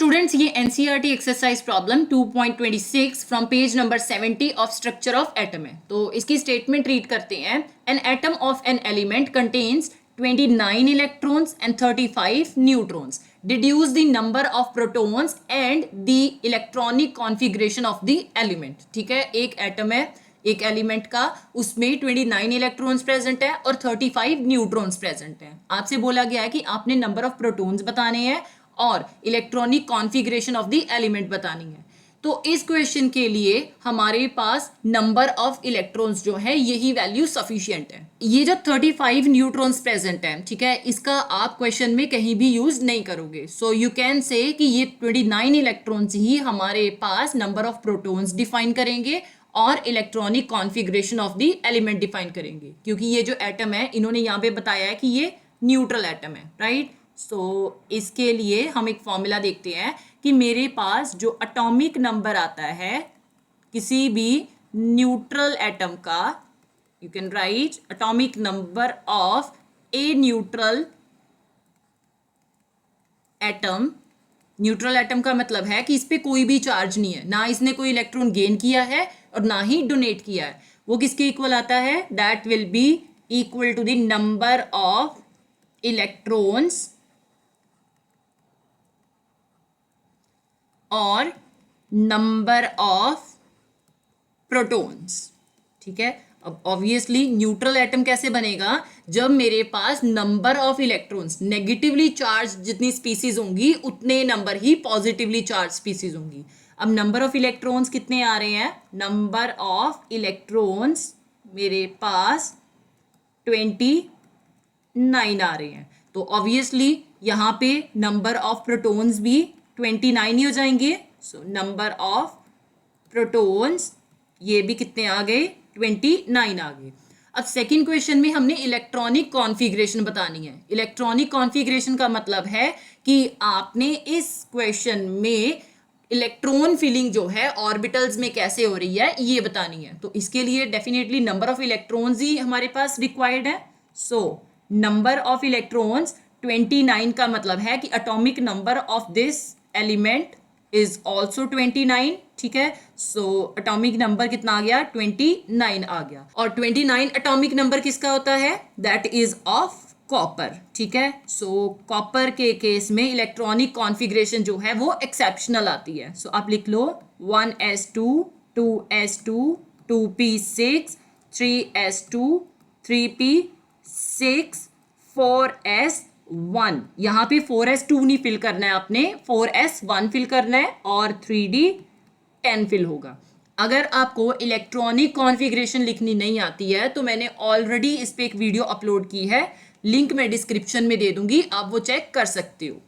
Students ये NCERT exercise problem 2.26 from page number 70 of structure of atom है। तो इसकी स्टेटमेंट रीड करते हैं। An atom of an element contains 29 electrons and 35 neutrons. Deduce the number of protons and the electronic configuration of the element. ठीक है, एक atom है एक एलिमेंट का, उसमें 29 इलेक्ट्रॉन्स प्रेजेंट है और 35 न्यूट्रॉन्स प्रेजेंट हैं। आपसे बोला गया है कि आपने नंबर ऑफ प्रोटॉन्स बताने हैं और electronic configuration of the element बतानी है। तो इस क्वेश्चन के लिए हमारे पास नंबर ऑफ इलेक्ट्रॉन्स जो है यही वैल्यू सफिशिएंट है। ये जो 35 न्यूट्रॉन्स प्रेजेंट है, ठीक है, इसका आप क्वेश्चन में कहीं भी यूज नहीं करोगे। सो यू कैन से कि ये 29 इलेक्ट्रॉन्स ही हमारे पास नंबर ऑफ प्रोटॉन्स डिफाइन करेंगे और electronic configuration of the element define करेंगे, क्योंकि ये जो एटम है इन्होंने यहाँ पे बताया है कि ये न्यूट्रल एटम है, राइट। सो इसके लिए हम एक फॉर्मूला देखते हैं कि मेरे पास जो एटॉमिक नंबर आता है किसी भी न्यूट्रल एटम का, you can write atomic number of a neutral atom. Neutral atom का मतलब है कि इस पे कोई भी चार्ज नहीं है, ना इसने कोई इलेक्ट्रॉन गेन किया है और ना ही डोनेट किया है। वो किसके इक्वल आता है? That will be equal to the number of electrons और नंबर ऑफ प्रोटॉन्स। ठीक है, अब ऑब्वियसली न्यूट्रल एटम कैसे बनेगा? जब मेरे पास number of electrons, negatively charge जितनी स्पीसीज होंगी उतने नंबर ही पॉजिटिवली चार्ज स्पीसीज होंगी। अब नंबर ऑफ इलेक्ट्रॉन्स कितने आ रहे हैं? नंबर ऑफ इलेक्ट्रॉन्स मेरे पास 29 आ रहे हैं। तो ऑब्वियसली यहाँ पे नंबर ऑफ प्रोटॉन्स भी 29 ही हो जाएंगे। सो नंबर ऑफ प्रोटॉन्स ये भी कितने आ गए? 29 आ गए। अब सेकंड क्वेश्चन में हमने इलेक्ट्रॉनिक कॉन्फ़िगरेशन बतानी है। इलेक्ट्रॉनिक कॉन्फ़िगरेशन का मतलब है कि आपने इस क्वेश्चन में इलेक्ट्रॉन फिलिंग जो है ऑर्बिटल्स में कैसे हो रही है ये बतानी है। तो इसके लिए डेफिनेटली नंबर ऑफ इलेक्ट्रॉन्स ही हमारे पास रिक्वायर्ड है। सो नंबर ऑफ इलेक्ट्रॉन्स 29 का मतलब है कि atomic number of this element is also 29। ठीक है, सो एटॉमिक नंबर कितना आ गया? 29 आ गया। और 29 एटॉमिक नंबर किसका होता है? That is of copper. ठीक है, सो कॉपर के केस में इलेक्ट्रॉनिक कॉन्फ़िगरेशन जो है वो एक्सेप्शनल आती है। सो आप लिख लो 1s2 2s2 2p6 3s2 3p6 4s1। यहाँ पे 4s2 नहीं फिल करना है आपने, 4s1 फिल करना है और 3d10 फिल होगा। अगर आपको इलेक्ट्रॉनिक कॉन्फ़िगरेशन लिखनी नहीं आती है तो मैंने ऑलरेडी इस पे एक वीडियो अपलोड की है, लिंक मैं डिस्क्रिप्शन में दे दूंगी, आप वो चेक कर सकते हो।